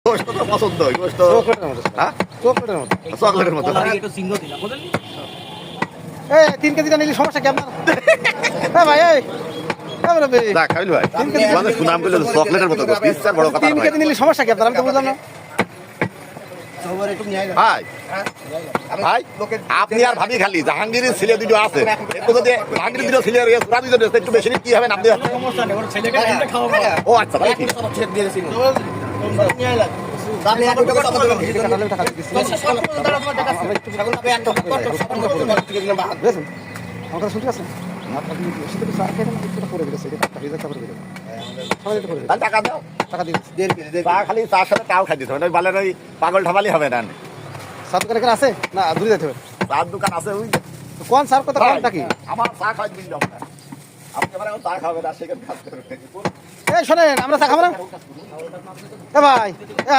গোস্ত তো পছন্দ, গোস্ত হ্যাঁ চকলেটের মতো। এই 3 কেজিটা নিলে সমস্যা কি আপনার? ভাই এই না খাইল ভাই, মানে সুনাম করলে চকলেটের মতো গোস্ত, ইচ্ছা বড় কথা 3 কেজি নিলে সমস্যা কি আপনার? আমি তো বুঝলাম না। ভাই ভাই আপনি আর ভাবি খালি জাহাঙ্গীরের ছেলে দুটো আছে, একটু যদি জাহাঙ্গীরের দুটো ছেলে সুরা দুটো একটু বেশি কি হবে নাম দিয়ে? ও আচ্ছা ভাই ঠিক আমার কথা শুনতে পাচ্ছেন? তাহলে টাকা দাও, টাকা দিয়ে চা খালি চার সাথে তাও খাই দিতে হবে, বালের ওই পাগল ঠাবালি হবে না। সাত দোকান এখানে আছে না দূরে যেতে হবে? চার দোকান আছে ওই কোন স্যার কথা কোনটা কি? আমার চা খাওয়াই দিন যাও না, আপনি আমার চা খাবেন আর সেখানে কাজ করবেন। এই শোনেন আমরা চা খাবো না? এ ভাই